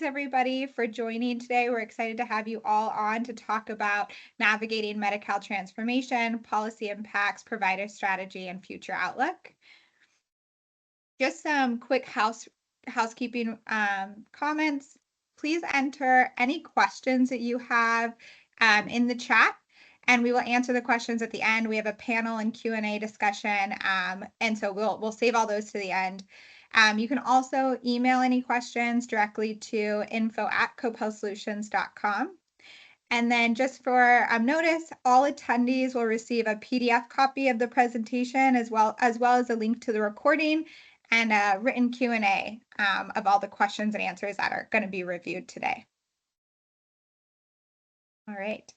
thanks everybody for joining today. We're excited to have you all on to talk about navigating Medi-Cal transformation, policy impacts, provider strategy, and future outlook. Just some quick housekeeping comments. Please enter any questions that you have in the chat, and we will answer the questions at the end. We have a panel and Q&A discussion, and so we'll save all those to the end. You can also email any questions directly to info@copelsolutions.com. And then just for notice, all attendees will receive a PDF copy of the presentation as well as a link to the recording and a written Q&A of all the questions and answers that are going to be reviewed today. All right.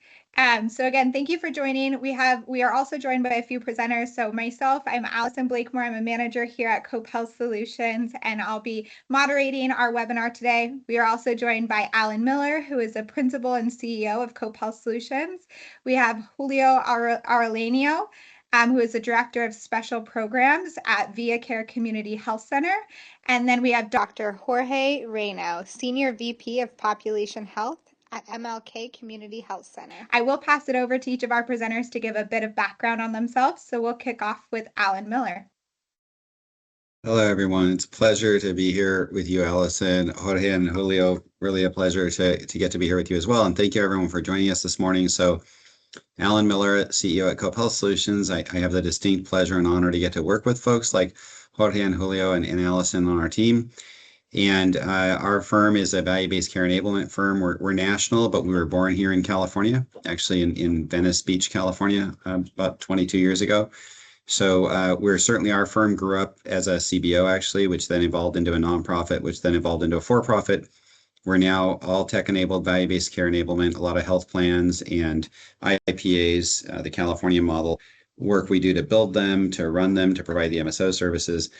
So again, thank you for joining. We are also joined by a few presenters. So myself, I'm Allison Blakemore. I'm a manager here at Copel Solutions, and I'll be moderating our webinar today. We are also joined by Alan Miller, who is the principal and CEO of Copel Solutions. We have Julio Arellano, who is the director of special programs at Via Care Community Health Center. And then we have Dr. Jorge Reyno, senior VP of Population Health at MLK Community Health Center. I will pass it over to each of our presenters to give a bit of background on themselves. So we'll kick off with Alan Miller. Hello, everyone. It's a pleasure to be here with you, Allison, Jorge, and Julio. Really a pleasure to get to be here with you as well. And thank you, everyone, for joining us this morning. So Alan Miller, CEO at Copel Solutions. I have the distinct pleasure and honor to get to work with folks like Jorge and Julio and Allison on our team. And our firm is a value-based care enablement firm. We're national, but we were born here in California, actually in Venice Beach, California, about 22 years ago. So our firm grew up as a CBO, actually, which then evolved into a nonprofit, which then evolved into a for-profit. We're now all tech-enabled value-based care enablement, a lot of health plans and IPAs, the California model, work we do to build them, to run them, to provide the MSO services.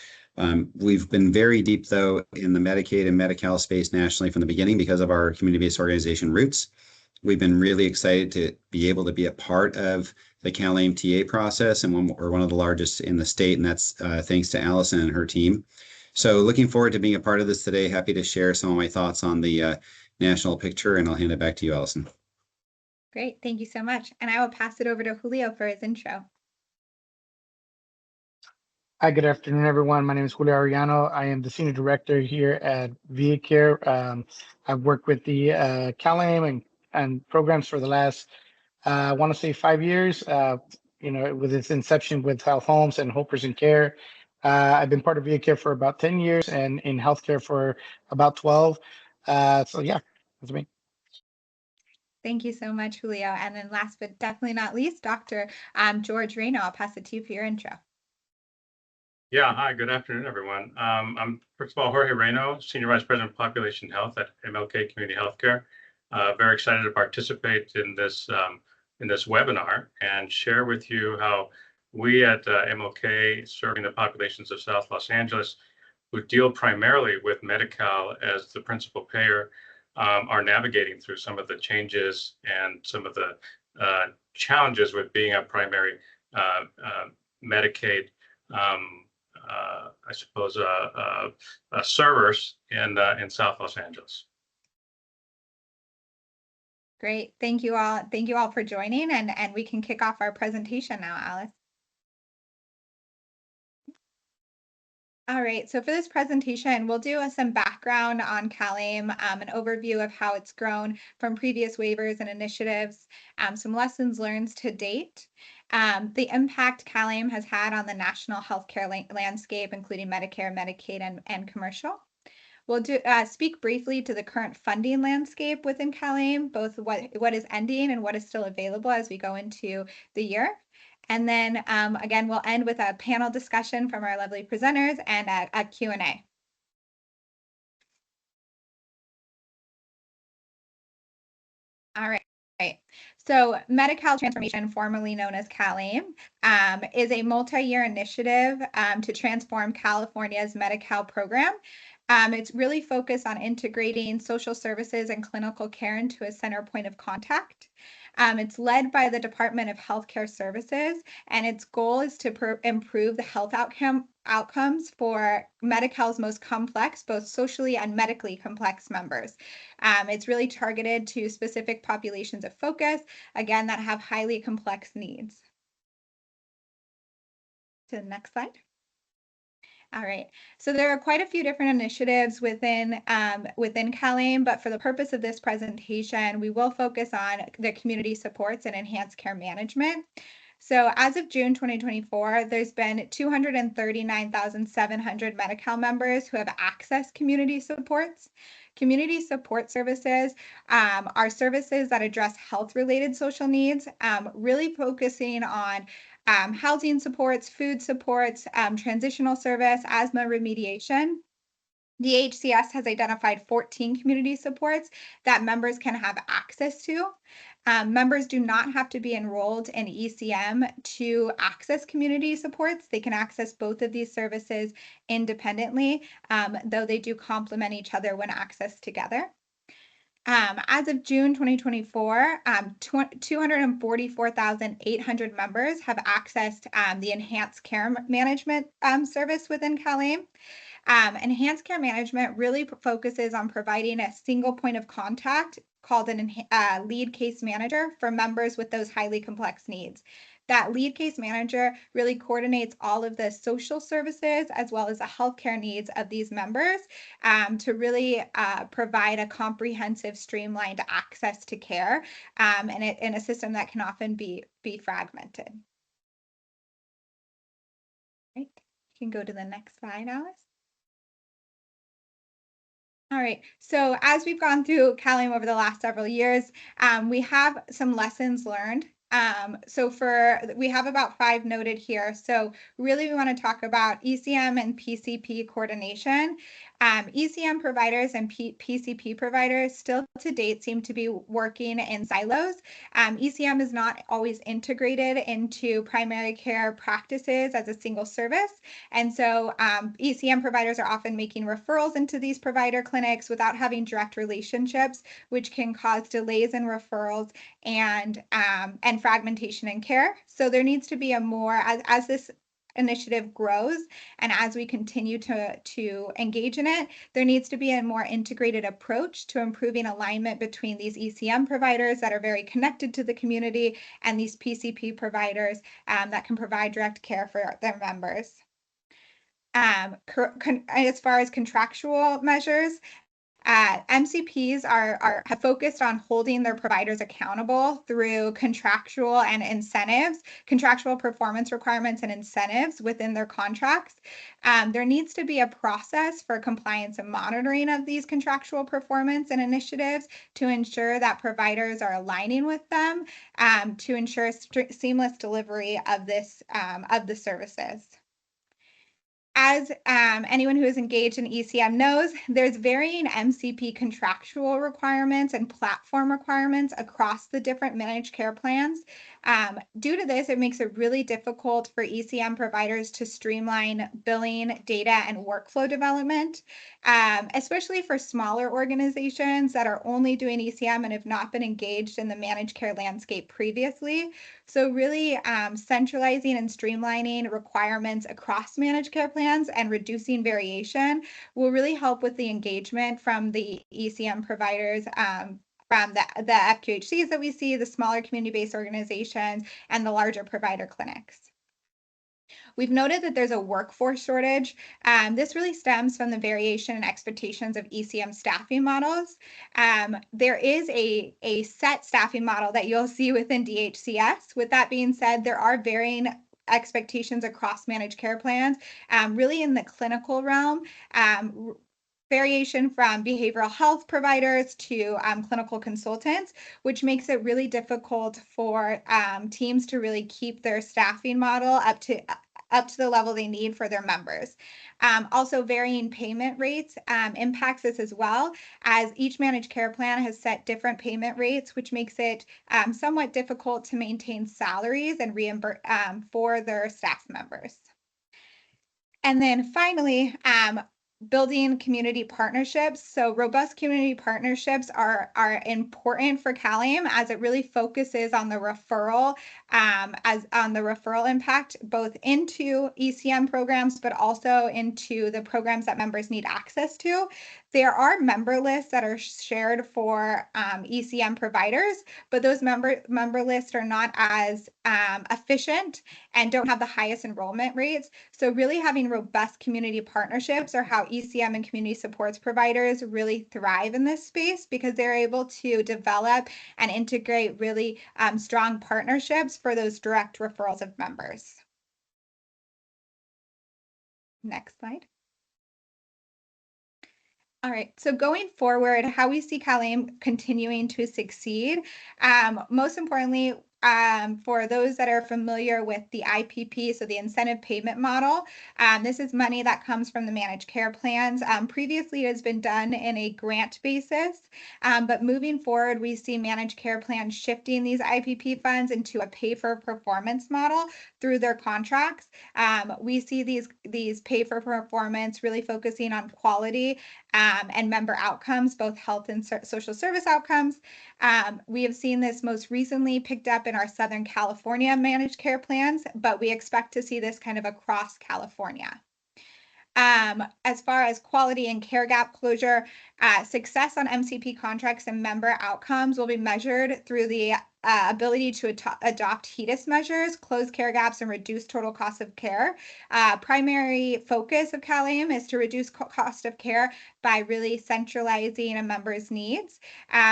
We've been very deep, though, in the Medicaid and Medi-Cal space nationally from the beginning because of our community-based organization roots. We've been really excited to be able to be a part of the CalAIM TA process, and we're one of the largest in the state, and that's thanks to Allison and her team. So looking forward to being a part of this today. Happy to share some of my thoughts on the national picture, and I'll hand it back to you, Allison. Great. Thank you so much. And I will pass it over to Julio for his intro. Hi, good afternoon, everyone. My name is Julio Arellano. I am the senior director here at Via Care. I've worked with the CalAIM and programs for the last, I want to say 5 years, with its inception with Health Homes and Hopers in Care. I've been part of Via Care for about 10 years and in healthcare for about 12. So yeah, that's me. Thank you so much, Julio. And then last but definitely not least, Dr. George Reyno. I'll pass it to you for your intro. Yeah, hi, good afternoon, everyone. I'm, first of all, Jorge Reyno, Senior Vice President of Population Health at MLK Community Healthcare. Very excited to participate in this webinar and share with you how we at MLK, serving the populations of South Los Angeles, who deal primarily with Medi-Cal as the principal payer, are navigating through some of the changes and some of the challenges with being a primary Medicaid servers in South Los Angeles. Great. Thank you all. Thank you all for joining, and we can kick off our presentation now, Alice. All right, so for this presentation, we'll do some background on CalAIM, an overview of how it's grown from previous waivers and initiatives, some lessons learned to date, the impact CalAIM has had on the national healthcare landscape, including Medicare, Medicaid, and commercial. We'll speak briefly to the current funding landscape within CalAIM, both what is ending and what is still available as we go into the year. And then again, we'll end with a panel discussion from our lovely presenters and a Q&A. All right. So Medi-Cal Transformation, formerly known as CalAIM, is a multi-year initiative to transform California's Medi-Cal program. It's really focused on integrating social services and clinical care into a center point of contact. It's led by the Department of Healthcare Services, and its goal is to improve the health outcomes for Medi-Cal's most complex, both socially and medically complex members. It's really targeted to specific populations of focus, again, that have highly complex needs. To the next slide. All right, so there are quite a few different initiatives within CalAIM, but for the purpose of this presentation, we will focus on the community supports and enhanced care management. So as of June 2024, there's been 239,700 Medi-Cal members who have accessed community supports. Community support services are services that address health-related social needs, really focusing on housing supports, food supports, transitional service, asthma remediation. The HCS has identified 14 community supports that members can have access to. Members do not have to be enrolled in ECM to access community supports. They can access both of these services independently, though they do complement each other when accessed together. As of June 2024, 244,800 members have accessed the enhanced care management service within CalAIM. Enhanced care management really focuses on providing a single point of contact called an lead case manager for members with those highly complex needs. That lead case manager really coordinates all of the social services as well as the healthcare needs of these members to really provide a comprehensive, streamlined access to care in a system that can often be fragmented. Right. You can go to the next slide, Alice. All right, so as we've gone through CalAIM over the last several years, we have some lessons learned. We have about 5 noted here. So really we want to talk about ECM and PCP coordination. ECM providers and PCP providers still to date seem to be working in silos. ECM is not always integrated into primary care practices as a single service. And so ECM providers are often making referrals into these provider clinics without having direct relationships, which can cause delays in referrals and fragmentation in care. So there needs to be a more, as this initiative grows and as we continue to engage in it, there needs to be a more integrated approach to improving alignment between these ECM providers that are very connected to the community and these PCP providers that can provide direct care for their members. As far as contractual measures, MCPs have focused on holding their providers accountable through contractual performance requirements and incentives within their contracts. There needs to be a process for compliance and monitoring of these contractual performance and initiatives to ensure that providers are aligning with them to ensure seamless delivery of the services. As anyone who is engaged in ECM knows, there's varying MCP contractual requirements and platform requirements across the different managed care plans. Due to this, it makes it really difficult for ECM providers to streamline billing, data, and workflow development, especially for smaller organizations that are only doing ECM and have not been engaged in the managed care landscape previously. So really centralizing and streamlining requirements across managed care plans and reducing variation will really help with the engagement from the ECM providers, from the FQHCs that we see, the smaller community-based organizations, and the larger provider clinics. We've noted that there's a workforce shortage. This really stems from the variation in expectations of ECM staffing models. There is a set staffing model that you'll see within DHCS. With that being said, there are varying expectations across managed care plans, really in the clinical realm. Variation from behavioral health providers to clinical consultants, which makes it really difficult for teams to really keep their staffing model up to the level they need for their members. Also, varying payment rates impacts this as well, as each managed care plan has set different payment rates, which makes it somewhat difficult to maintain salaries and reimburse for their staff members. And then finally, building community partnerships. So robust community partnerships are important for CalAIM, as it really focuses on the referral, as on the referral impact, both into ECM programs, but also into the programs that members need access to. There are member lists that are shared for ECM providers, but those member lists are not as efficient and don't have the highest enrollment rates. So really having robust community partnerships are how ECM and community supports providers really thrive in this space, because they're able to develop and integrate really strong partnerships for those direct referrals of members. Next slide. All right, so going forward, how we see CalAIM continuing to succeed, most importantly, for those that are familiar with the IPP, so the incentive payment model, this is money that comes from the managed care plans. Previously, it has been done in a grant basis, but moving forward, we see managed care plans shifting these IPP funds into a pay-for-performance model through their contracts. We see these pay-for-performance really focusing on quality and member outcomes, both health and social service outcomes. We have seen this most recently picked up in our Southern California managed care plans, but we expect to see this kind of across California. As far as quality and care gap closure, success on MCP contracts and member outcomes will be measured through the ability to adopt HEDIS measures, close care gaps, and reduce total cost of care. Primary focus of CalAIM is to reduce cost of care by really centralizing a member's needs.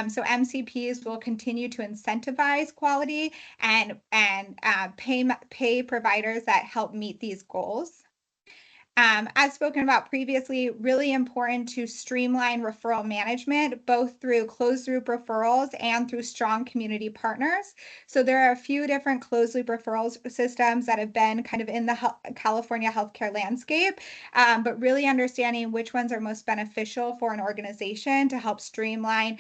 So MCPs will continue to incentivize quality and pay providers that help meet these goals. As spoken about previously, really important to streamline referral management, both through closed loop referrals and through strong community partners. So there are a few different closed loop referrals systems that have been kind of in the California healthcare landscape, but really understanding which ones are most beneficial for an organization to help streamline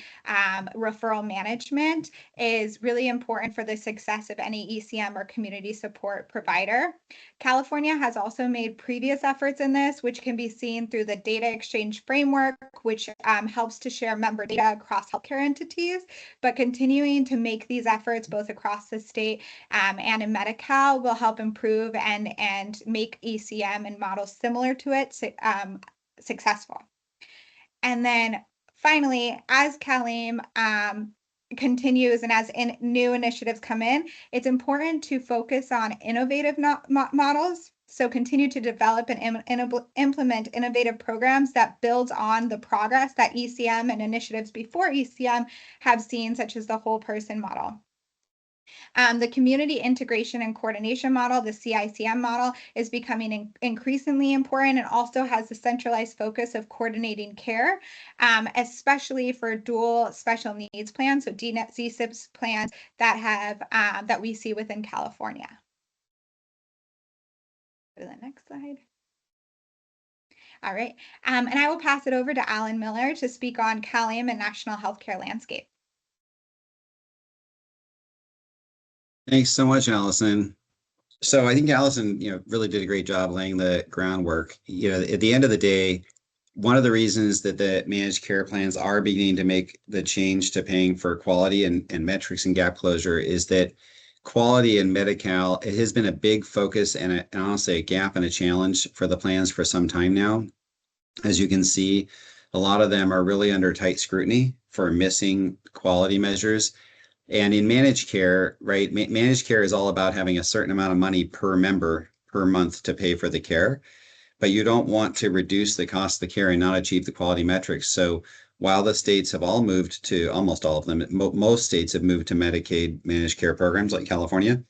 referral management is really important for the success of any ECM or community support provider. California has also made previous efforts in this, which can be seen through the data exchange framework, which helps to share member data across healthcare entities, but continuing to make these efforts both across the state and in Medi-Cal will help improve and make ECM and models similar to it successful. And then finally, as CalAIM continues and as new initiatives come in, it's important to focus on innovative models. So continue to develop and implement innovative programs that builds on the progress that ECM and initiatives before ECM have seen, such as the whole person model. The community integration and coordination model, the CICM model, is becoming increasingly important and also has a centralized focus of coordinating care, especially for dual special needs plans, so DSIPS plans that have that we see within California. Go to the next slide. All right, and I will pass it over to Alan Miller to speak on CalAIM and national healthcare landscape. Thanks so much, Allison. So I think Allison, really did a great job laying the groundwork. At the end of the day, one of the reasons that the managed care plans are beginning to make the change to paying for quality and metrics and gap closure is that quality in Medi-Cal, it has been a big focus and honestly a gap and a challenge for the plans for some time now. As you can see, a lot of them are really under tight scrutiny for missing quality measures. And in managed care, right, managed care is all about having a certain amount of money per member per month to pay for the care, but you don't want to reduce the cost of the care and not achieve the quality metrics. So while the states have all moved to, almost all of them, most states have moved to Medicaid managed care programs like California,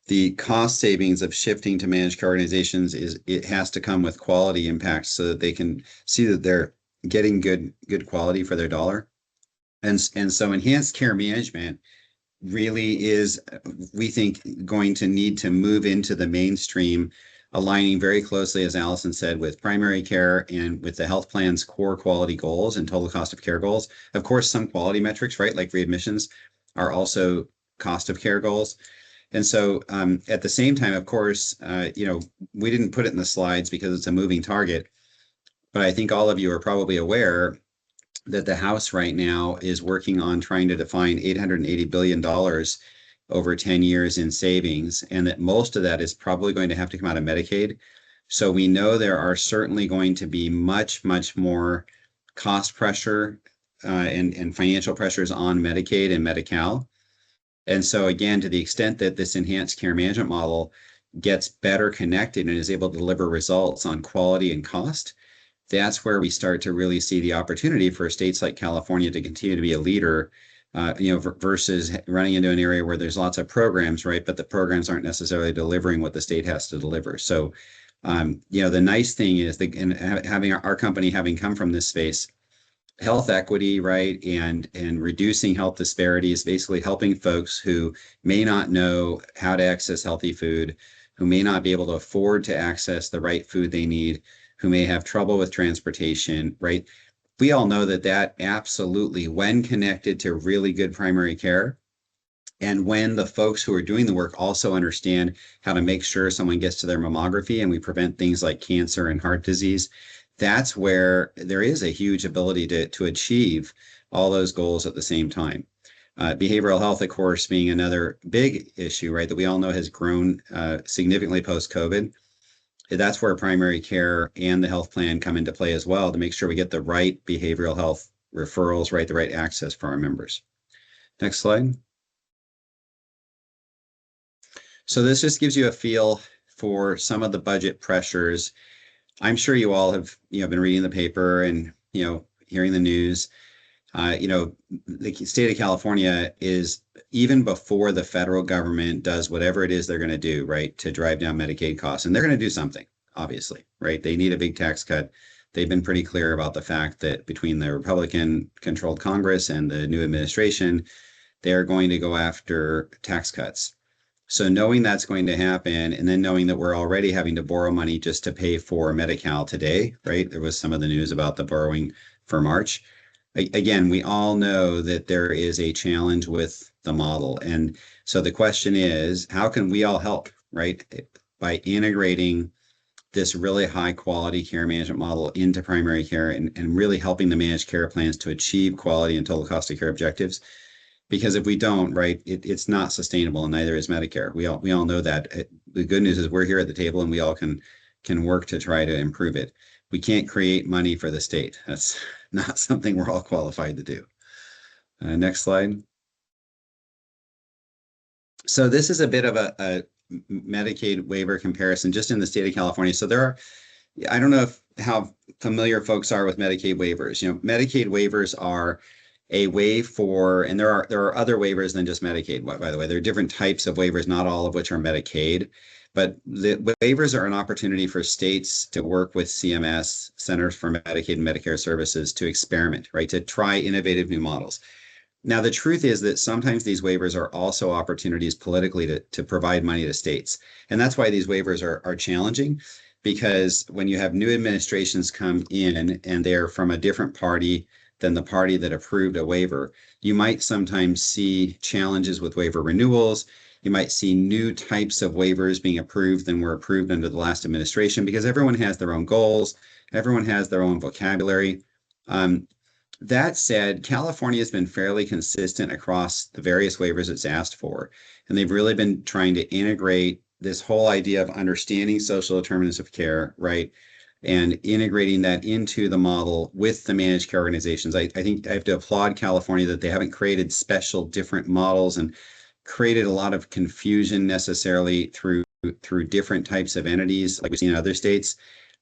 the cost savings of shifting to managed care organizations it has to come with quality impacts so that they can see that they're getting good quality for their dollar. And so enhanced care management really is, we think, going to need to move into the mainstream, aligning very closely, as Allison said, with primary care and with the health plan's core quality goals and total cost of care goals. Of course, some quality metrics, right, like readmissions, are also cost of care goals. And so at the same time, of course, we didn't put it in the slides because it's a moving target. But I think all of you are probably aware that the House right now is working on trying to define $880 billion over 10 years in savings, and that most of that is probably going to have to come out of Medicaid. So we know there are certainly going to be much, much more cost pressure and financial pressures on Medicaid and Medi-Cal. And so again, to the extent that this enhanced care management model gets better connected and is able to deliver results on quality and cost, that's where we start to really see the opportunity for states like California to continue to be a leader, versus running into an area where there's lots of programs, right? But the programs aren't necessarily delivering what the state has to deliver. So, the nice thing is that, and having our company having come from this space, health equity, right, and reducing health disparities, basically helping folks who may not know how to access healthy food, who may not be able to afford to access the right food they need, who may have trouble with transportation, right? We all know that absolutely, when connected to really good primary care, and when the folks who are doing the work also understand how to make sure someone gets to their mammography and we prevent things like cancer and heart disease, that's where there is a huge ability to achieve all those goals at the same time. Behavioral health, of course, being another big issue, right, that we all know has grown significantly post-COVID. That's where primary care and the health plan come into play as well, to make sure we get the right behavioral health referrals, right, the right access for our members. Next slide. So this just gives you a feel for some of the budget pressures. I'm sure you all have been reading the paper and hearing the news. The state of California is, even before the federal government does whatever it is they're going to do, right, to drive down Medicaid costs, and they're going to do something, obviously, right? They need a big tax cut. They've been pretty clear about the fact that between the Republican-controlled Congress and the new administration, they're going to go after tax cuts. So knowing that's going to happen, and then knowing that we're already having to borrow money just to pay for Medi-Cal today, right? There was some of the news about the borrowing for March. Again, we all know that there is a challenge with the model. And so the question is, how can we all help, right? By integrating this really high quality care management model into primary care and really helping the managed care plans to achieve quality and total cost of care objectives. Because if we don't, right, it's not sustainable, and neither is Medicare. We all know that. The good news is we're here at the table and we all can work to try to improve it. We can't create money for the state. That's not something we're all qualified to do. Next slide. So this is a bit of a Medicaid waiver comparison just in the state of California. So there are, I don't know how familiar folks are with Medicaid waivers. Medicaid waivers are a way for, and there are other waivers than just Medicaid, by the way. There are different types of waivers, not all of which are Medicaid. But the waivers are an opportunity for states to work with CMS, Centers for Medicaid and Medicare Services, to experiment, right, to try innovative new models. Now, the truth is that sometimes these waivers are also opportunities politically to provide money to states. And that's why these waivers are challenging, because when you have new administrations come in and they're from a different party than the party that approved a waiver, you might sometimes see challenges with waiver renewals. You might see new types of waivers being approved than were approved under the last administration, because everyone has their own goals. Everyone has their own vocabulary. That said, California has been fairly consistent across the various waivers it's asked for. And they've really been trying to integrate this whole idea of understanding social determinants of care, right? And integrating that into the model with the managed care organizations. I think I have to applaud California that they haven't created special different models and created a lot of confusion necessarily through different types of entities like we've seen in other states.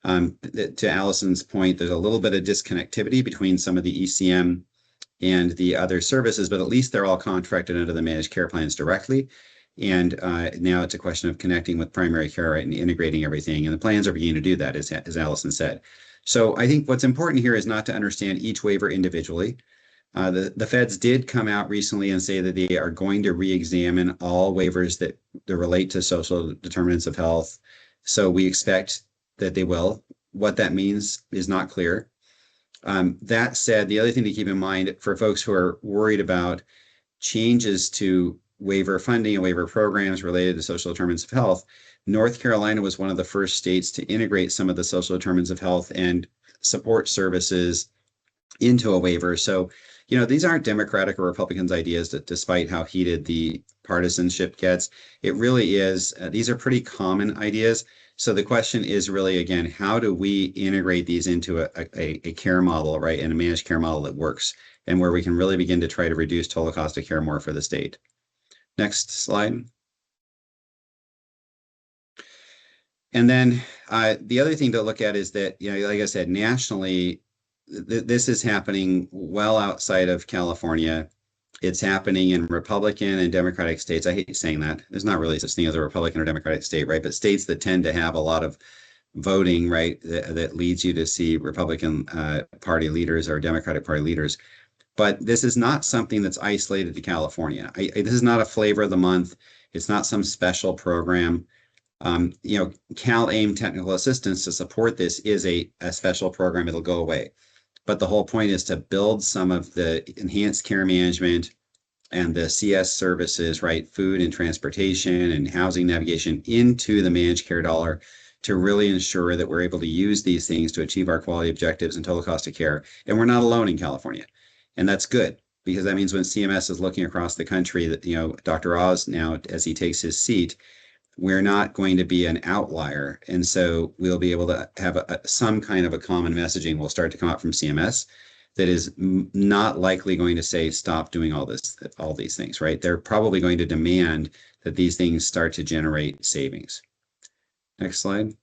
To Allison's point, there's a little bit of disconnectivity between some of the ECM and the other services, but at least they're all contracted under the managed care plans directly. And now it's a question of connecting with primary care, right, and integrating everything. And the plans are beginning to do that, as Allison said. So I think what's important here is not to understand each waiver individually. The feds did come out recently and say that they are going to re-examine all waivers that relate to social determinants of health. So we expect that they will. What that means is not clear. That said, the other thing to keep in mind for folks who are worried about changes to waiver funding and waiver programs related to social determinants of health, North Carolina was one of the first states to integrate some of the social determinants of health and support services into a waiver. So, these aren't Democratic or Republicans' ideas, that despite how heated the partisanship gets. It really is. These are pretty common ideas. So the question is really, again, how do we integrate these into a care model, right, and a managed care model that works, and where we can really begin to try to reduce total cost of care more for the state. Next slide. And then the other thing to look at is that, like I said, nationally, this is happening well outside of California. It's happening in Republican and Democratic states. I hate saying that. There's not really such thing as a Republican or Democratic state, right? But states that tend to have a lot of voting, right, that leads you to see Republican Party leaders or Democratic Party leaders. But this is not something that's isolated to California. This is not a flavor of the month. It's not some special program. CalAIM technical assistance to support this is a special program. It'll go away. But the whole point is to build some of the enhanced care management and the CS services, right, food and transportation and housing navigation into the managed care dollar to really ensure that we're able to use these things to achieve our quality objectives and total cost of care. And we're not alone in California. And that's good, because that means when CMS is looking across the country that, Dr. Oz now, as he takes his seat, we're not going to be an outlier. And so we'll be able to have some kind of a common messaging will start to come out from CMS that is not likely going to say, stop doing all these things, right? They're probably going to demand that these things start to generate savings. Next slide.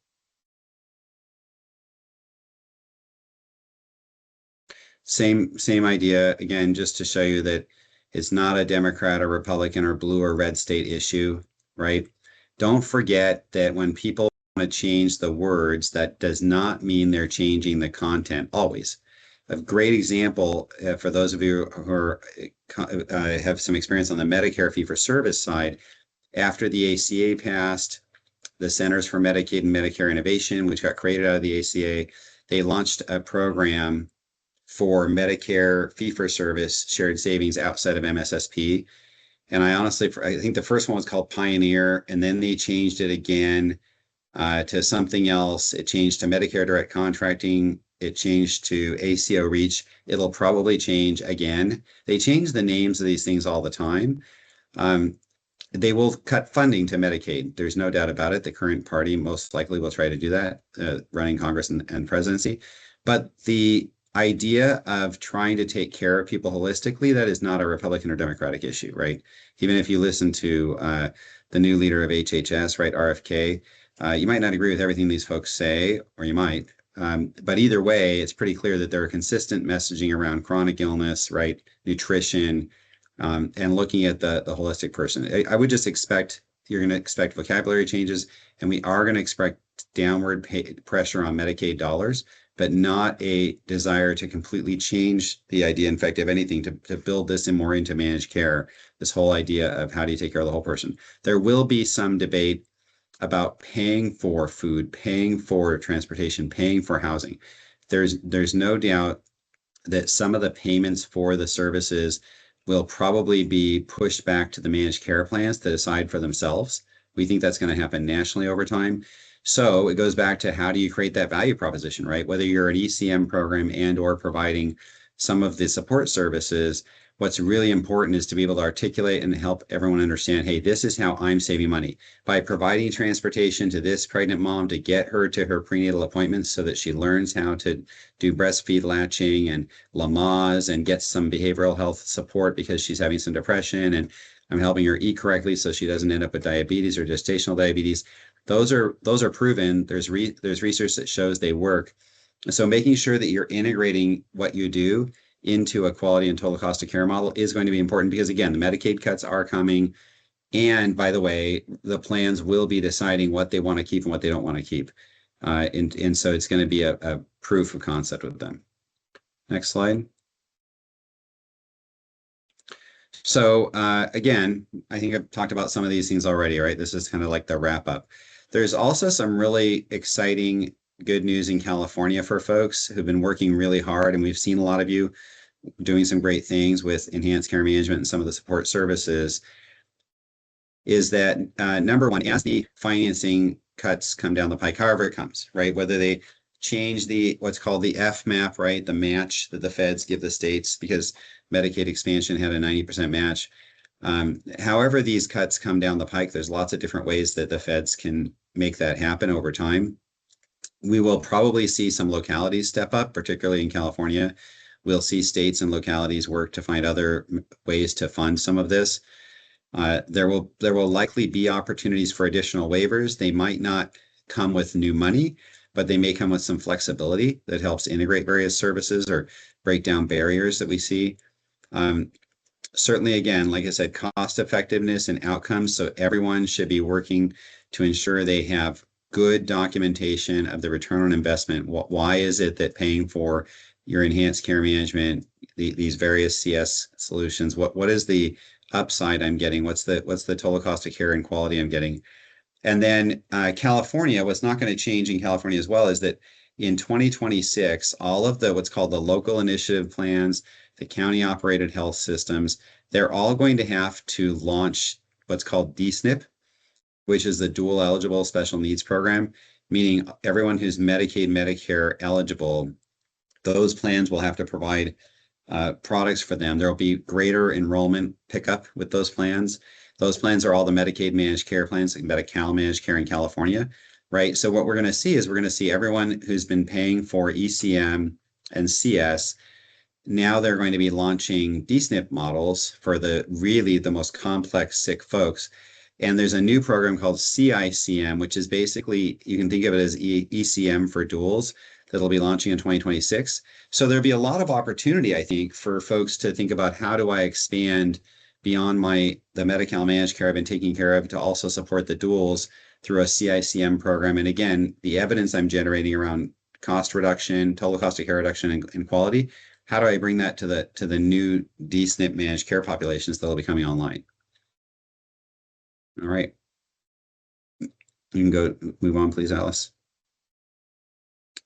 Same idea, again, just to show you that it's not a Democrat or Republican or blue or red state issue, right? Don't forget that when people want to change the words, that does not mean they're changing the content always. A great example for those of you who have some experience on the Medicare fee-for-service side, after the ACA passed, the Centers for Medicaid and Medicare Innovation, which got created out of the ACA, they launched a program for Medicare fee-for-service shared savings outside of MSSP. And I think the first one was called Pioneer, and then they changed it again to something else. It changed to Medicare Direct Contracting. It changed to ACO Reach. It'll probably change again. They change the names of these things all the time. They will cut funding to Medicaid. There's no doubt about it. The current party most likely will try to do that, running Congress and presidency. But the idea of trying to take care of people holistically, that is not a Republican or Democratic issue, right? Even if you listen to the new leader of HHS, right, RFK, you might not agree with everything these folks say, or you might, but either way, it's pretty clear that there are consistent messaging around chronic illness, right, nutrition, and looking at the holistic person. I would just expect, you're going to expect vocabulary changes, and we are going to expect downward pressure on Medicaid dollars, but not a desire to completely change the idea. In fact, if anything, to build this more into managed care, this whole idea of how do you take care of the whole person. There will be some debate about paying for food, paying for transportation, paying for housing. There's no doubt that some of the payments for the services will probably be pushed back to the managed care plans to decide for themselves. We think that's going to happen nationally over time. So it goes back to how do you create that value proposition, right? Whether you're an ECM program and or providing some of the support services, what's really important is to be able to articulate and help everyone understand, hey, this is how I'm saving money. By providing transportation to this pregnant mom to get her to her prenatal appointments so that she learns how to do breastfeed latching and Lamaze and get some behavioral health support because she's having some depression, and I'm helping her eat correctly so she doesn't end up with diabetes or gestational diabetes. Those are proven. There's research that shows they work. So making sure that you're integrating what you do into a quality and total cost of care model is going to be important, because again, the Medicaid cuts are coming. And by the way, the plans will be deciding what they want to keep and what they don't want to keep. And so it's going to be a proof of concept with them. Next slide. So again, I think I've talked about some of these things already, right? This is kind of like the wrap up. There's also some really exciting good news in California for folks who've been working really hard, and we've seen a lot of you doing some great things with enhanced care management and some of the support services, is that number one, as the financing cuts come down the pike, however it comes, right? Whether they change the what's called the FMAP, right? The match that the feds give the states, because Medicaid expansion had a 90% match. However, these cuts come down the pike, there's lots of different ways that the feds can make that happen over time. We will probably see some localities step up, particularly in California. We'll see states and localities work to find other ways to fund some of this. There will likely be opportunities for additional waivers. They might not come with new money, but they may come with some flexibility that helps integrate various services or break down barriers that we see. Certainly, again, like I said, cost effectiveness and outcomes. So everyone should be working to ensure they have good documentation of the return on investment. Why is it that paying for your enhanced care management, these various CS solutions, what is the upside I'm getting? What's the total cost of care and quality I'm getting? And then California, what's not going to change in California as well is that in 2026, all of the what's called the local initiative plans, the county operated health systems, they're all going to have to launch what's called DSNP, which is the dual eligible special needs program, meaning everyone who's Medicaid, Medicare eligible, those plans will have to provide products for them. There will be greater enrollment pickup with those plans. Those plans are all the Medicaid managed care plans, like Medi-Cal managed care in California, right? So what we're going to see is we're going to see everyone who's been paying for ECM and CS, now they're going to be launching DSNP models for the most complex sick folks. And there's a new program called CICM, which is basically, you can think of it as ECM for duals, that'll be launching in 2026. So there'll be a lot of opportunity, I think, for folks to think about how do I expand beyond the Medi-Cal managed care I've been taking care of to also support the duals through a CICM program. And again, the evidence I'm generating around cost reduction, total cost of care reduction, and quality, how do I bring that to the new DSNP managed care populations that will be coming online? All right. You can go move on, please, Alice.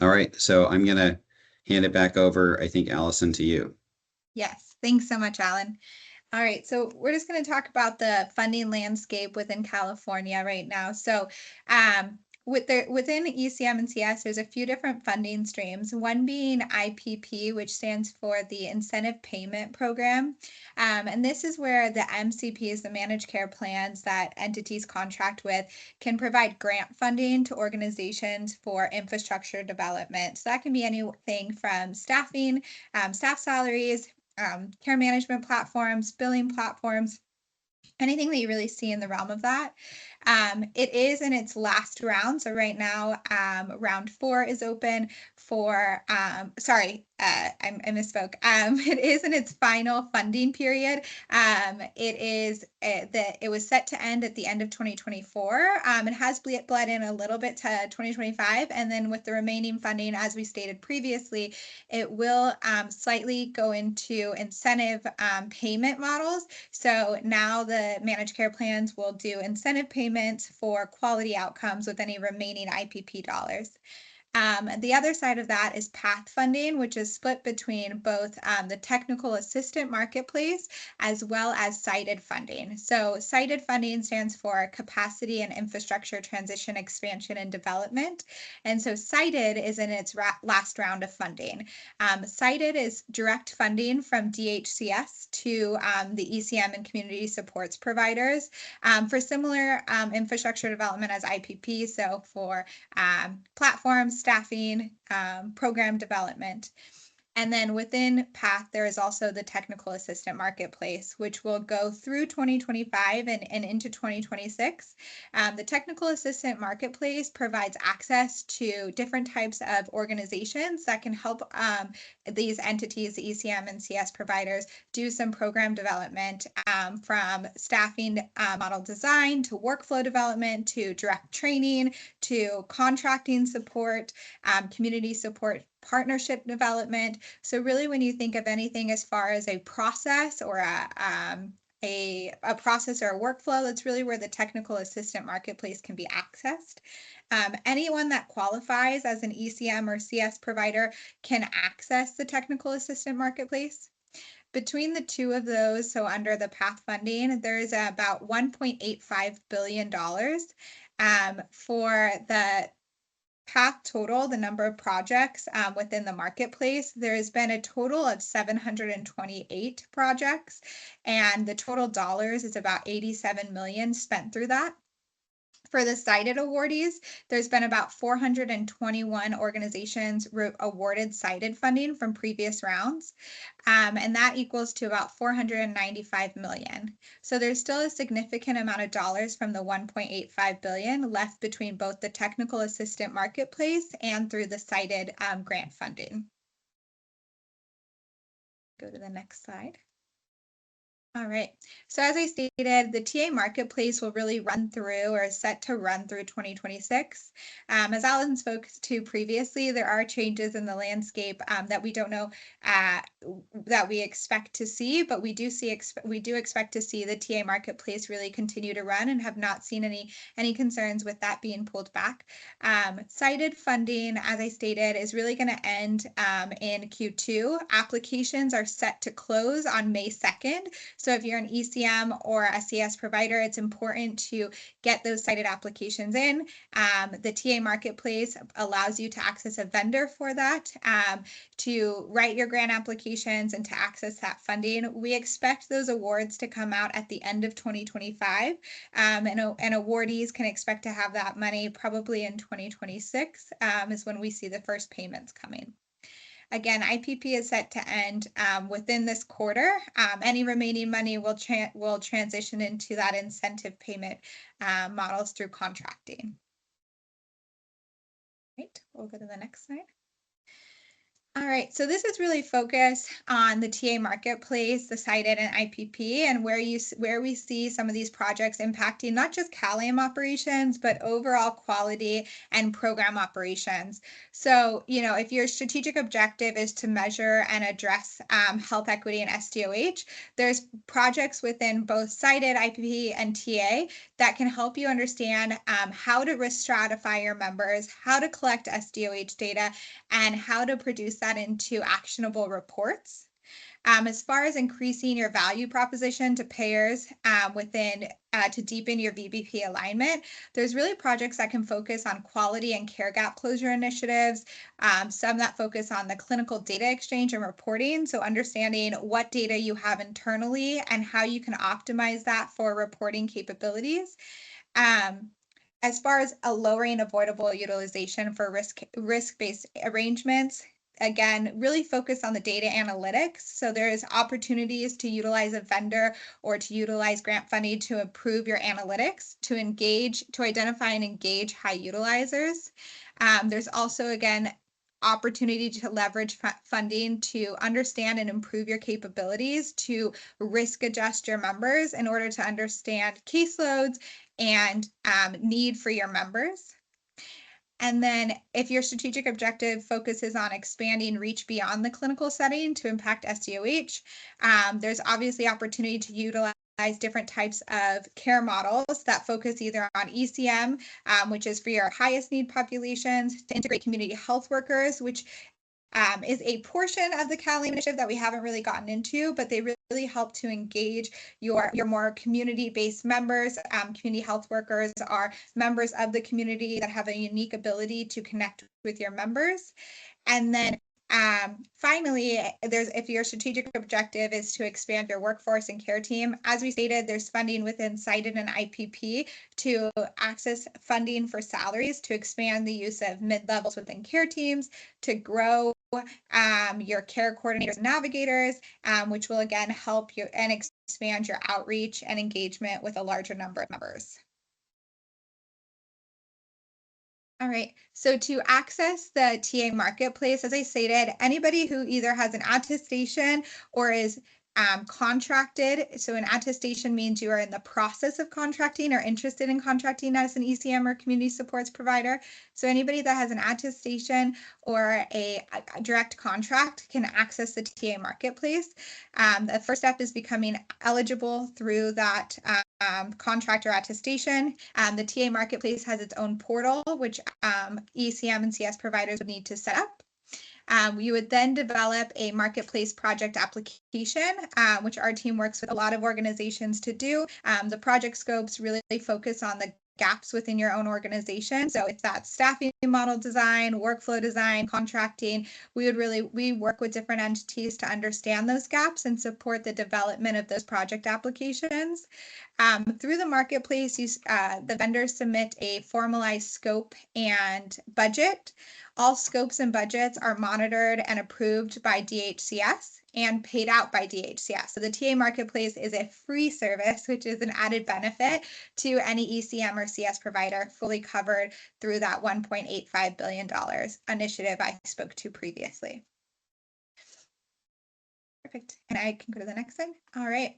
All right, so I'm going to hand it back over, I think, Allison, to you. Yes, thanks so much, Alan. All right, so we're just going to talk about the funding landscape within California right now. So within ECM and CS, there's a few different funding streams, one being IPP, which stands for the Incentive Payment Program. And this is where the MCPs, the managed care plans that entities contract with, can provide grant funding to organizations for infrastructure development. So that can be anything from staffing, staff salaries, care management platforms, billing platforms, anything that you really see in the realm of that. It is in its last round. So right now, round 4 is open for, I misspoke. It is in its final funding period. It was set to end at the end of 2024. It has bled in a little bit to 2025. And then with the remaining funding, as we stated previously, it will slightly go into incentive payment models. So now the managed care plans will do incentive payments for quality outcomes with any remaining IPP dollars. The other side of that is PATH funding, which is split between both the technical assistant marketplace as well as cited funding. So cited funding stands for capacity and infrastructure transition, expansion, and development. And so cited is in its last round of funding. Cited is direct funding from DHCS to the ECM and community supports providers for similar infrastructure development as IPP. So for platforms, staffing, program development. And then within PATH, there is also the technical assistant marketplace, which will go through 2025 and into 2026. The technical assistant marketplace provides access to different types of organizations that can help these entities, the ECM and CS providers, do some program development from staffing model design to workflow development to direct training to contracting support, community support, partnership development. So really, when you think of anything as far as a process or a process or a workflow, that's really where the technical assistant marketplace can be accessed. Anyone that qualifies as an ECM or CS provider can access the technical assistant marketplace. Between the two of those, so under the PATH funding, there's about $1.85 billion for the path total, the number of projects within the marketplace, there has been a total of 728 projects, and the total dollars is about 87 million spent through that. For the cited awardees, there's been about 421 organizations awarded cited funding from previous rounds, and that equals to about 495 million. So there's still a significant amount of dollars from the 1.85 billion left between both the technical assistant marketplace and through the cited grant funding. Go to the next slide. All right. So as I stated, the TA marketplace will really run through, or is set to run through 2026. As Allison spoke to previously, there are changes in the landscape that we don't know that we expect to see, but we do expect to see the TA marketplace really continue to run, and have not seen any concerns with that being pulled back. Cited funding, as I stated, is really going to end in Q2. Applications are set to close on May 2nd. So if you're an ECM or SES provider, it's important to get those cited applications in. The TA marketplace allows you to access a vendor for that, to write your grant applications and to access that funding. We expect those awards to come out at the end of 2025, and awardees can expect to have that money probably in 2026 is when we see the first payments coming. Again, IPP is set to end within this quarter. Any remaining money will transition into that incentive payment models through contracting. Right, we'll go to the next slide. All right, so this is really focused on the TA marketplace, the cited and IPP, and where we see some of these projects impacting not just CalAIM operations, but overall quality and program operations. So, if your strategic objective is to measure and address health equity and SDOH, there's projects within both cited, IPP, and TA that can help you understand how to risk stratify your members, how to collect SDOH data, and how to produce that into actionable reports. As far as increasing your value proposition to payers to deepen your VBP alignment, there's really projects that can focus on quality and care gap closure initiatives, some that focus on the clinical data exchange and reporting, so understanding what data you have internally and how you can optimize that for reporting capabilities. As far as lowering avoidable utilization for risk-based arrangements, again, really focus on the data analytics. So there's opportunities to utilize a vendor or to utilize grant funding to improve your analytics, to identify and engage high utilizers. There's also, again, opportunity to leverage funding to understand and improve your capabilities to risk adjust your members in order to understand caseloads and need for your members. And then if your strategic objective focuses on expanding reach beyond the clinical setting to impact SDOH, there's obviously opportunity to utilize different types of care models that focus either on ECM, which is for your highest need populations, to integrate community health workers, which is a portion of the CalAIM initiative that we haven't really gotten into, but they really help to engage your more community-based members. Community health workers are members of the community that have a unique ability to connect with your members. And then finally, if your strategic objective is to expand your workforce and care team, as we stated, there's funding within cited and IPP to access funding for salaries, to expand the use of mid-levels within care teams, to grow your care coordinators and navigators, which will again help you and expand your outreach and engagement with a larger number of members. All right, so to access the TA marketplace, as I stated, anybody who either has an attestation or is contracted. So an attestation means you are in the process of contracting or interested in contracting as an ECM or community supports provider. So anybody that has an attestation or a direct contract can access the TA marketplace. The first step is becoming eligible through that contract or attestation. The TA marketplace has its own portal, which ECM and CS providers would need to set up. You would then develop a marketplace project application, which our team works with a lot of organizations to do. The project scopes really focus on the gaps within your own organization. So if that's staffing model design, workflow design, contracting, we work with different entities to understand those gaps and support the development of those project applications. Through the marketplace, the vendors submit a formalized scope and budget. All scopes and budgets are monitored and approved by DHCS and paid out by DHCS. So the TA Marketplace is a free service, which is an added benefit to any ECM or CS provider, fully covered through that $1.85 billion initiative I spoke to previously. Perfect. And I can go to the next one. All right.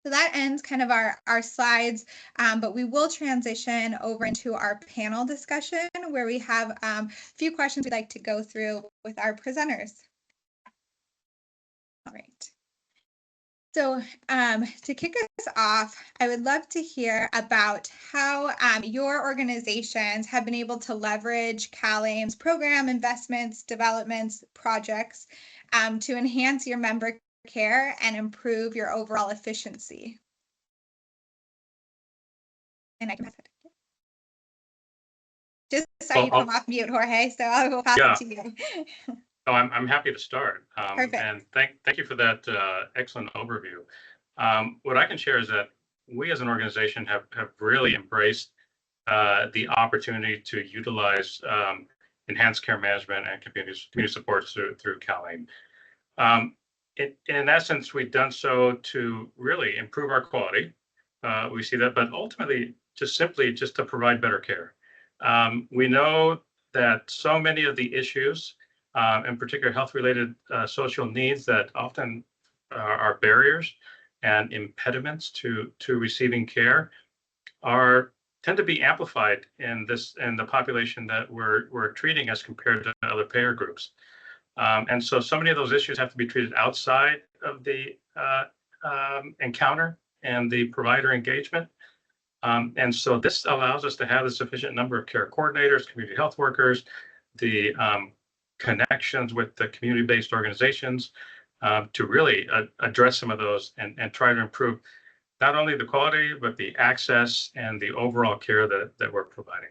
So that ends kind of our slides, but we will transition over into our panel discussion where we have a few questions we'd like to go through with our presenters. All right. So to kick us off, I would love to hear about how your organizations have been able to leverage CalAIM's program investments, developments, projects to enhance your member care and improve your overall efficiency. And I can pass it. Just saw you come off mute, Jorge, so I will pass it to you. Oh, I'm happy to start. Perfect. And thank you for that excellent overview. What I can share is that we as an organization have really embraced the opportunity to utilize enhanced care management and community supports through CalAIM. In essence, we've done so to really improve our quality. We see that, but ultimately, just to provide better care. We know that so many of the issues, in particular health-related social needs that often are barriers and impediments to receiving care, tend to be amplified in the population that we're treating as compared to other payer groups. And so many of those issues have to be treated outside of the encounter and the provider engagement. And so this allows us to have a sufficient number of care coordinators, community health workers, the connections with the community-based organizations to really address some of those and try to improve not only the quality, but the access and the overall care that we're providing.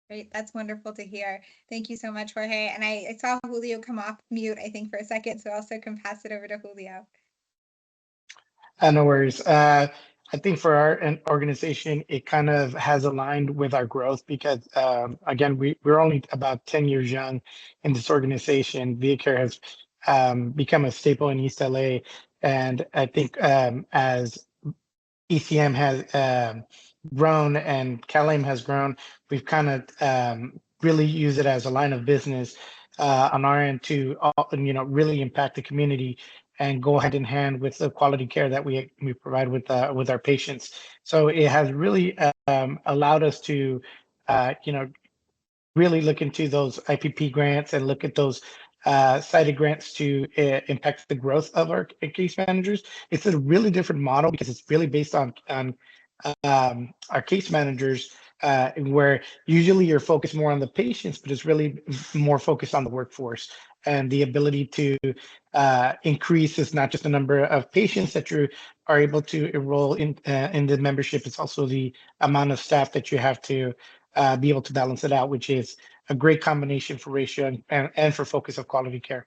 Great, that's wonderful to hear. Thank you so much, Jorge. And I saw Julio come off mute, I think, for a second, so I also can pass it over to Julio. No worries. I think for our organization, it kind of has aligned with our growth because, again, we're only about 10 years young in this organization. ViaCare has become a staple in East LA. And I think as ECM has grown and CalAIM has grown, we've kind of really used it as a line of business on our end to really impact the community and go hand in hand with the quality care that we provide with our patients. So it has really allowed us to really look into those IPP grants and look at those cited grants to impact the growth of our case managers. It's a really different model because it's really based on our case managers, where usually you're focused more on the patients, but it's really more focused on the workforce and the ability to increase is not just the number of patients that you are able to enroll in the membership, it's also the amount of staff that you have to be able to balance it out, which is a great combination for ratio and for focus of quality care.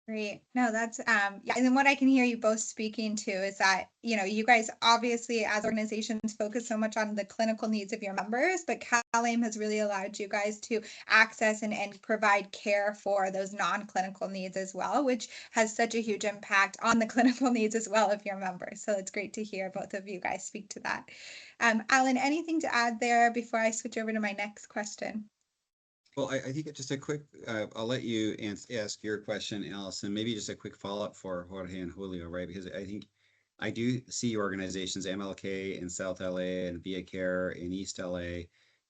Great. No, that's yeah. And then what I can hear you both speaking to is that, you guys obviously as organizations focus so much on the clinical needs of your members, but CalAIM has really allowed you guys to access and provide care for those non-clinical needs as well, which has such a huge impact on the clinical needs as well of your members. So it's great to hear both of you guys speak to that. Alan, anything to add there before I switch over to my next question? Well, I think just a quick, I'll let you ask your question, Allison. Maybe just a quick follow-up for Jorge and Julio, right? Because I think I do see organizations, MLK in South LA and ViaCare in East LA,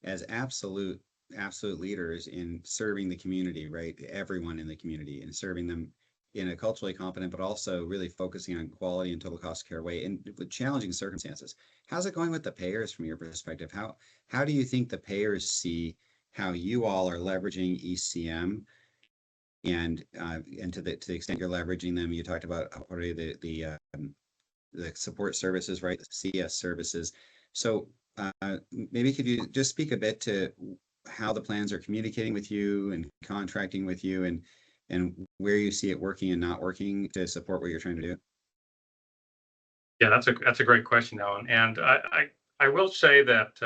as absolute leaders in serving the community, right? Everyone in the community, and serving them in a culturally competent, but also really focusing on quality and total cost of care way and with challenging circumstances. How's it going with the payers from your perspective? How do you think the payers see how you all are leveraging ECM, and to the extent you're leveraging them? You talked about already the the support services, right? The CS services. So maybe could you just speak a bit to how the plans are communicating with you and contracting with you, and where you see it working and not working to support what you're trying to do? Yeah, that's a great question, Alan. And I will say that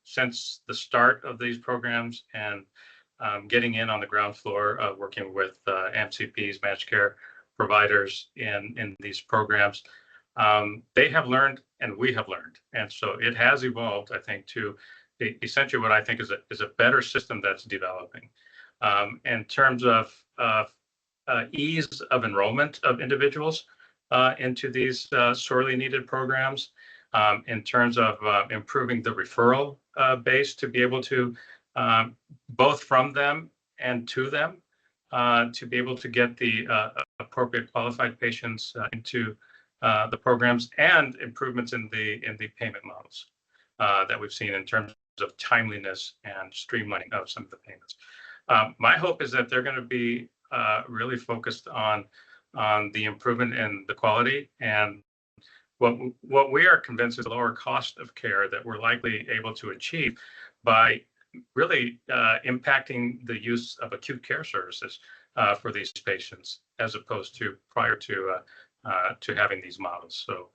since the start of these programs and getting in on the ground floor, working with MCPs, managed care providers in these programs, they have learned and we have learned. And so it has evolved, I think, to essentially what I think is a better system that's developing. In terms of ease of enrollment of individuals into these sorely needed programs, in terms of improving the referral base to be able to both from them and to them to be able to get the appropriate qualified patients into the programs, and improvements in the payment models that we've seen in terms of timeliness and streamlining of some of the payments. My hope is that they're going to be really focused on the improvement in the quality, and what we are convinced is the lower cost of care that we're likely able to achieve by really impacting the use of acute care services for these patients, as opposed to prior to having these models. So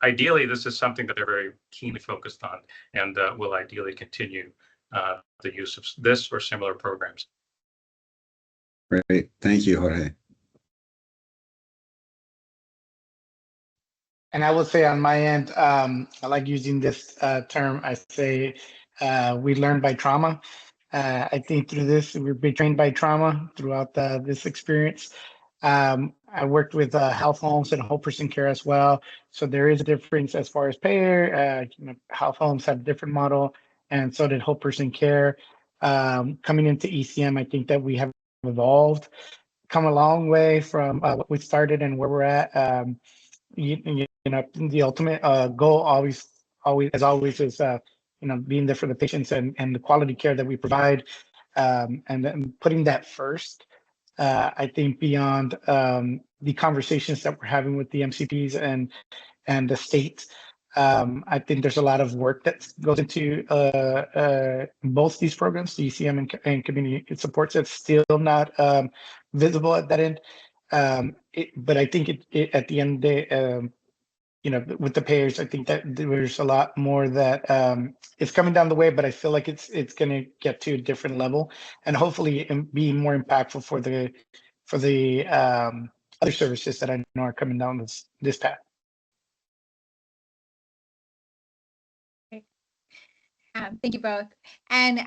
ideally, this is something that they're very keenly focused on, and will ideally continue the use of this or similar programs. Great. Thank you, Jorge. And I would say on my end, I like using this term. I say we learn by trauma. I think through this, we're being trained by trauma throughout this experience. I worked with health homes and whole person care as well. So there is a difference as far as payer. Health homes have a different model, and so did whole person care. Coming into ECM, I think that we have evolved, come a long way from what we started and where we're at. The ultimate goal always as always is being there for the patients and the quality care that we provide, and then putting that first. I think beyond the conversations that we're having with the MCPs and the state, I think there's a lot of work that goes into both these programs, the ECM and community supports. That's still not visible at that end. But I think it at the end of the day, with the payers, I think that there's a lot more that is coming down the way, but I feel like it's going to get to a different level, and hopefully be more impactful for the other services that I know are coming down this path. Thank you both. And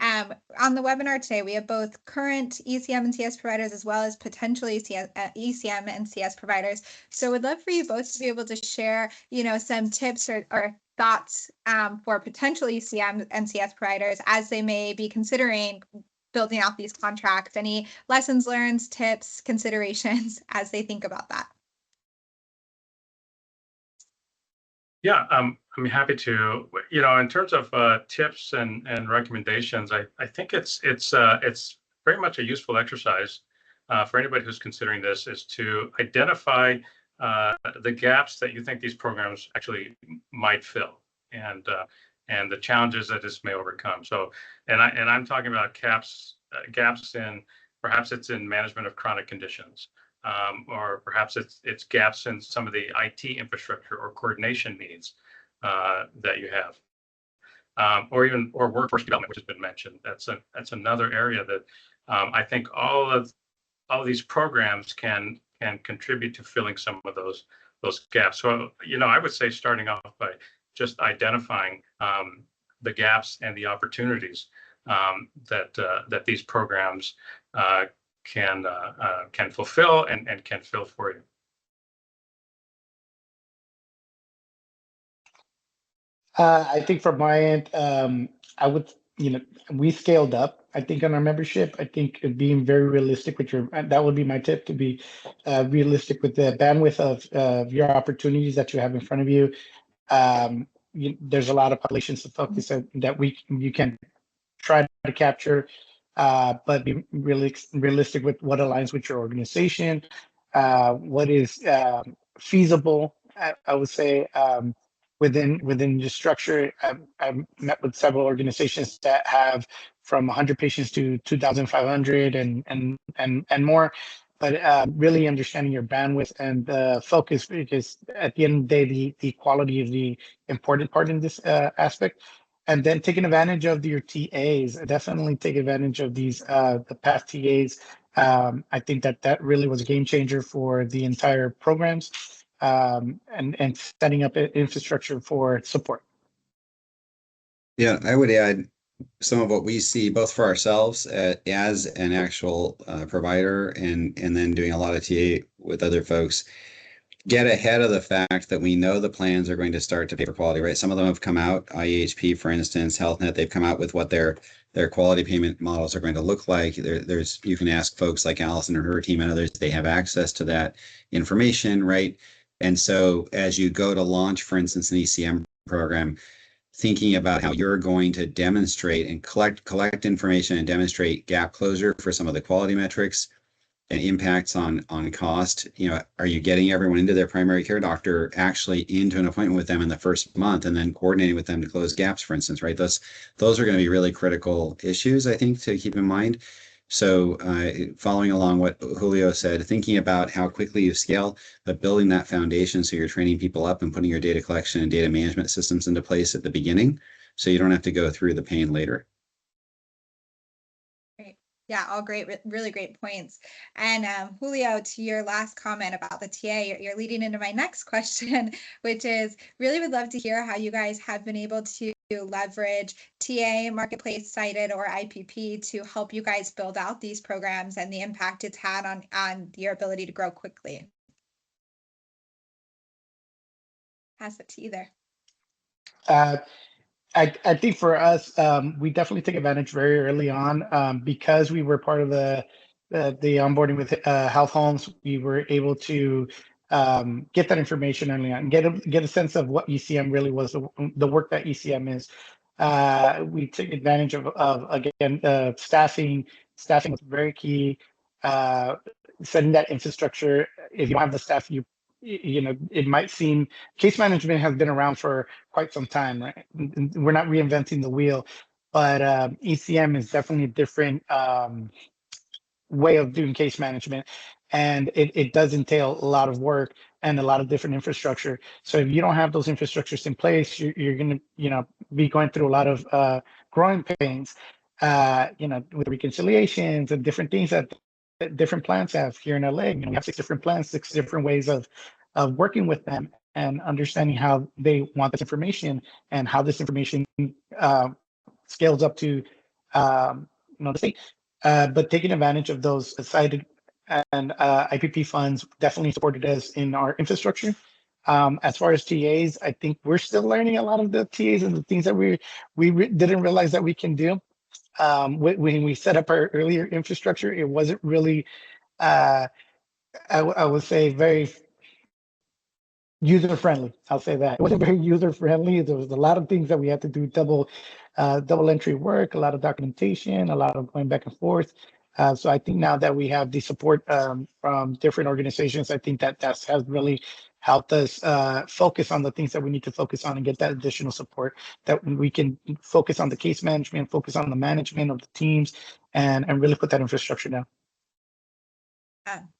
on the webinar today, we have both current ECM and CS providers, as well as potential ECM and CS providers. So we'd love for you both to be able to share, some tips or thoughts for potential ECM and CS providers as they may be considering building out these contracts. Any lessons learned, tips, considerations as they think about that? Yeah, I'm happy to. In terms of tips and recommendations, I think it's very much a useful exercise for anybody who's considering this, is to identify the gaps that you think these programs actually might fill, and the challenges that this may overcome. So, and I'm talking about gaps in, perhaps it's in management of chronic conditions. Or perhaps it's gaps in some of the IT infrastructure or coordination needs that you have, or workforce development, which has been mentioned. That's another area that I think all of these programs can contribute to filling some of those gaps. So I would say starting off by just identifying the gaps and the opportunities that these programs can fulfill and can fill for you. I think from my end, I would, we scaled up, I think, on our membership. I think being very realistic with that would be my tip, to be realistic with the bandwidth of your opportunities that you have in front of you. There's a lot of populations to focus on that you can try to capture, but be really realistic with what aligns with your organization, what is feasible I would say within the structure, I've met with several organizations that have from 100 patients to 2,500 and more. But really understanding your bandwidth and focus, because at the end of the day, the quality is the important part in this aspect. And then taking advantage of your TAs, definitely take advantage of these the past TAs. I think that really was a game changer for the entire programs, and setting up an infrastructure for support. Yeah, I would add some of what we see both for ourselves as an actual provider and then doing a lot of TA with other folks. Get ahead of the fact that we know the plans are going to start to pay for quality, right? Some of them have come out, IEHP, for instance, HealthNet, they've come out with what their quality payment models are going to look like. There's you can ask folks like Allison or her team and others, they have access to that information, right? And so as you go to launch, for instance, an ECM program, thinking about how you're going to demonstrate and collect information and demonstrate gap closure for some of the quality metrics and impacts on cost. Are you getting everyone into their primary care doctor, actually into an appointment with them in the first month, and then coordinating with them to close gaps, for instance, right? Those are going to be really critical issues, I think, to keep in mind. So following along what Julio said, thinking about how quickly you scale, but building that foundation so you're training people up and putting your data collection and data management systems into place at the beginning so you don't have to go through the pain later. Yeah, all great, really great points. And Julio, to your last comment about the TA, you're leading into my next question, which is really would love to hear how you guys have been able to leverage TA, marketplace cited, or IPP to help you guys build out these programs and the impact it's had on your ability to grow quickly. Pass it to you there. I think for us, we definitely take advantage very early on, because we were part of the onboarding with Health Homes. We were able to get that information early on, get a sense of what ECM really was, the work that ECM is. We took advantage of again staffing. Staffing was very key. Setting that infrastructure. If you don't have the staff, it might seem case management has been around for quite some time, right? We're not reinventing the wheel, but ECM is definitely a different way of doing case management, and it does entail a lot of work and a lot of different infrastructure. So if you don't have those infrastructures in place, you're going to be going through a lot of growing pains, with reconciliations and different things that different plans have here in LA. We have 6 different plans, 6 different ways of working with them and understanding how they want this information and how this information scales up to the state. But taking advantage of those cited and IPP funds definitely supported us in our infrastructure. As far as TAs, I think we're still learning a lot of the TAs and the things that we didn't realize that we can do. When we set up our earlier infrastructure, it wasn't really, I would say, very user friendly. I'll say that it wasn't very user friendly. There was a lot of things that we had to do, double entry work, a lot of documentation, a lot of going back and forth. So I think now that we have the support from different organizations, I think that has really helped us focus on the things that we need to focus on and get that additional support, that we can focus on the case management, focus on the management of the teams, and really put that infrastructure down.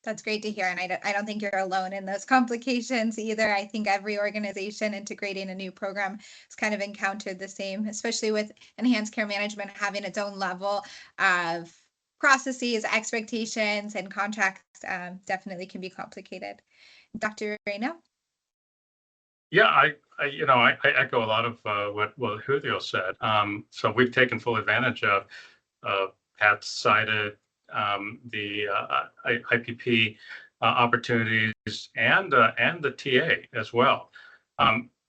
That's great to hear. And I don't think you're alone in those complications either. I think every organization integrating a new program has kind of encountered the same, especially with enhanced care management having its own level of processes, expectations, and contracts. Definitely can be complicated. Dr. Reyno? Yeah, I echo a lot of what Julio said. So we've taken full advantage of Pat's cited, the IPP opportunities and the TA as well,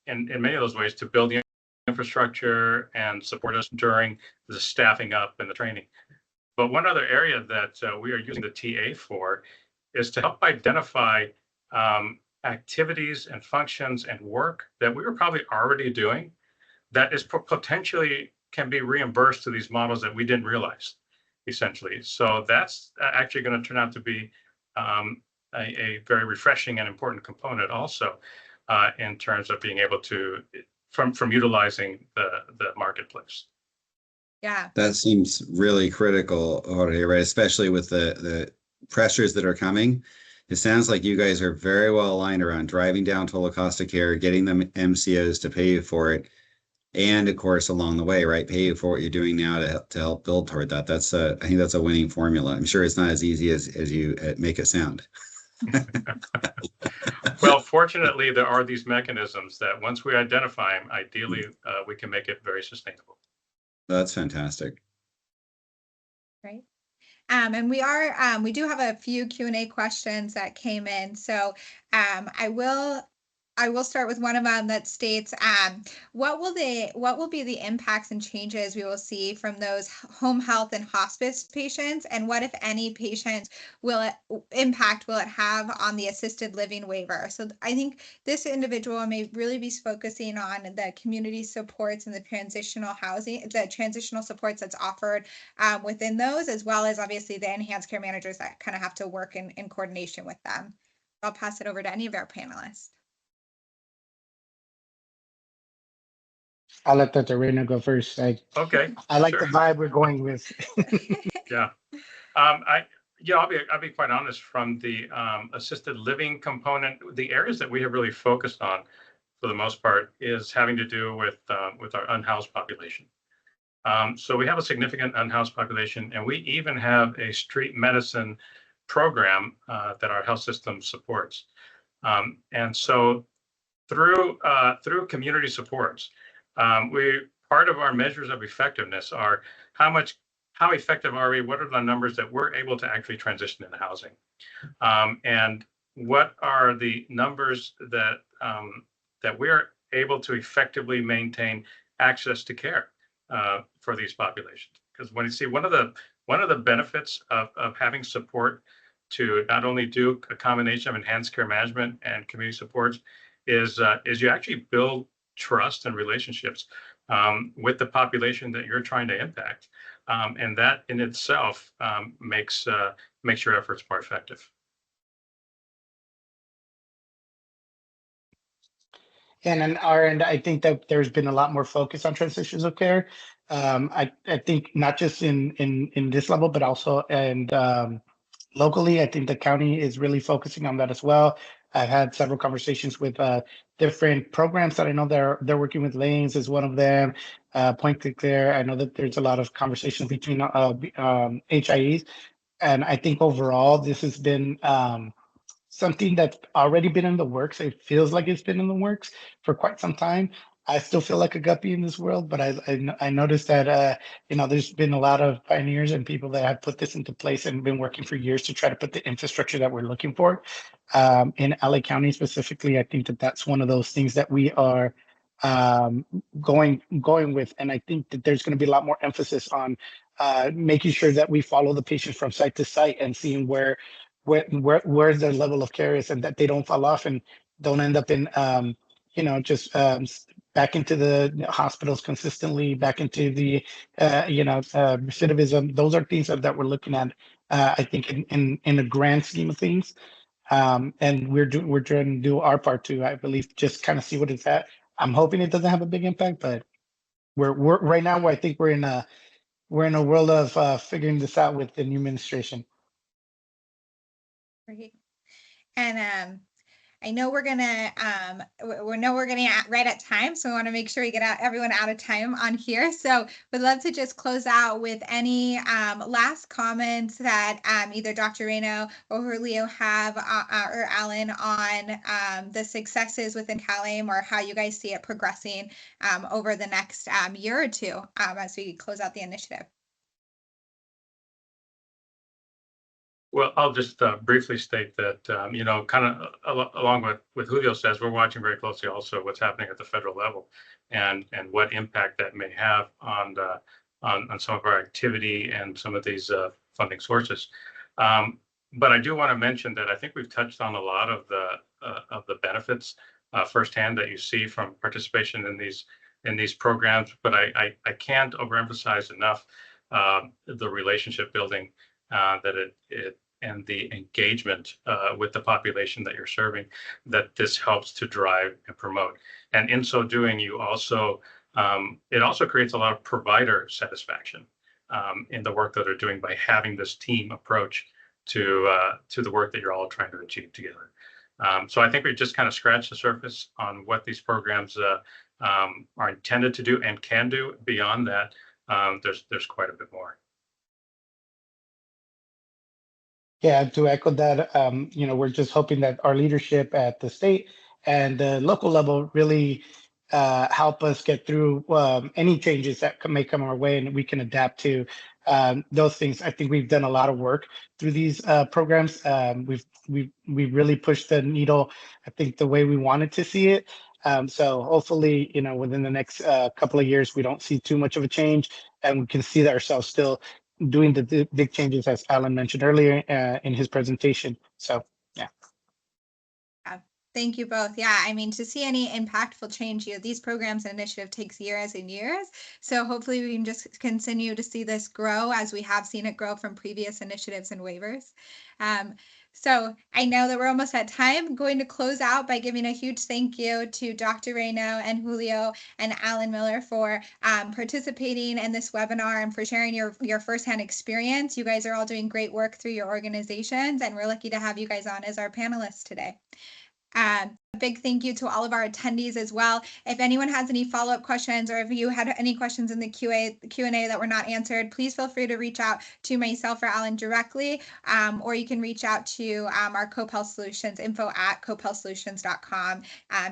in many of those ways to build the infrastructure and support us during the staffing up and the training. But one other area that we are using the TA for is to help identify activities and functions and work that we were probably already doing that is potentially can be reimbursed to these models that we didn't realize, essentially. So that's actually going to turn out to be a very refreshing and important component also. in terms of being able to from utilizing the marketplace. Yeah. That seems really critical, Jorge, right? Especially with the pressures that are coming. It sounds like you guys are very well aligned around driving down total cost of care, getting them MCOs to pay for it, and of course along the way, right, pay for what you're doing now to help build toward that. I think that's a winning formula. I'm sure it's not as easy as you make it sound. Well, fortunately, there are these mechanisms that once we identify them, ideally, we can make it very sustainable. That's fantastic. Right. And we do have a few Q&A questions that came in. So I will start with one of them that states, what will be the impacts and changes we will see from those home health and hospice patients, and what, if any, patients will it have on the assisted living waiver? So I think this individual may really be focusing on the community supports and the transitional supports that's offered within those, as well as obviously the enhanced care managers that kind of have to work in coordination with them. I'll pass it over to any of our panelists. I'll let Dr. Reyno go first. Okay. I like sure. the vibe we're going with. Yeah. I'll be quite honest. From the assisted living component, the areas that we have really focused on, for the most part, is having to do with our unhoused population. So we have a significant unhoused population, and we even have a street medicine program that our health system supports. And so through community supports, part of our measures of effectiveness are how effective are we? What are the numbers that we're able to actually transition into housing? And what are the numbers that we're able to effectively maintain access to care for these populations? Because when you see one of the benefits of having support to not only do a combination of enhanced care management and community supports is you actually build trust and relationships with the population that you're trying to impact, and that in itself makes your efforts more effective. And on our end, I think that there's been a lot more focus on transitions of care. I think not just in this level, but also locally, I think the county is really focusing on that as well. I've had several conversations with different programs that I know they're working with. Lanes is one of them. Point Click there. I know that there's a lot of conversations between HIEs, and I think overall this has been something that's already been in the works. It feels like it's been in the works for quite some time. I still feel like a guppy in this world, but I noticed that there's been a lot of pioneers and people that have put this into place and been working for years to try to put the infrastructure that we're looking for. In LA County specifically, I think that that's one of those things that we are going with, and I think that there's going to be a lot more emphasis on making sure that we follow the patient from site to site and seeing where their level of care is, and that they don't fall off and don't end up in back into the hospitals consistently, back into the recidivism. Those are things that we're looking at, I think, in a grand scheme of things. And we're trying to do our part to, I believe, just kind of see what it's at. I'm hoping it doesn't have a big impact, but we're right now, I think we're in a world of figuring this out with the new administration. Great. And I know we're gonna right at time, so we want to make sure we get everyone out of time on here. So we'd love to just close out with any last comments that either Dr. Reyno or Julio have, or Alan, on the successes within CalAIM, or how you guys see it progressing over the next year or two as we close out the initiative. Well, I'll just briefly state that, kind of along with Julio says, we're watching very closely also what's happening at the federal level and what impact that may have on some of our activity and some of these funding sources. But I do want to mention that I think we've touched on a lot of the benefits firsthand that you see from participation in these programs. But I can't overemphasize enough the relationship building that it and the engagement with the population that you're serving, that this helps to drive and promote. And in so doing, you also it also creates a lot of provider satisfaction in the work that they're doing by having this team approach to the work that you're all trying to achieve together. So I think we just kind of scratched the surface on what these programs are intended to do and can do. Beyond that, there's quite a bit more. Yeah, to echo that, we're just hoping that our leadership at the state and the local level really help us get through any changes that may come our way, and we can adapt to those things. I think we've done a lot of work through these programs. We've really pushed the needle, I think, the way we wanted to see it. So hopefully, within the next couple of years, we don't see too much of a change, and we can see ourselves still doing the big changes, as Alan mentioned earlier in his presentation. So, yeah. Thank you both. Yeah, I mean, to see any impactful change, these programs and initiative takes years and years. So hopefully we can just continue to see this grow as we have seen it grow from previous initiatives and waivers. So I know that we're almost at time. I'm going to close out by giving a huge thank you to Dr. Reyno and Julio and Alan Miller for participating in this webinar and for sharing your firsthand experience. You guys are all doing great work through your organizations, and we're lucky to have you guys on as our panelists today. A big thank you to all of our attendees as well. If anyone has any follow-up questions, or if you had any questions in the Q&A that were not answered, please feel free to reach out to myself or Alan directly, or you can reach out to our CoPel Solutions, info@copelsolutions.com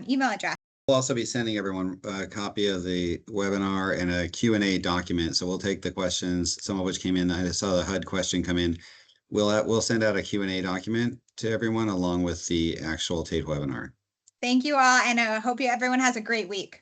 email address. We'll also be sending everyone a copy of the webinar and a Q&A document. So we'll take the questions, some of which came in. I saw the HUD question come in. We'll send out a Q&A document to everyone along with the actual TAPE webinar. Thank you all, and I hope everyone has a great week.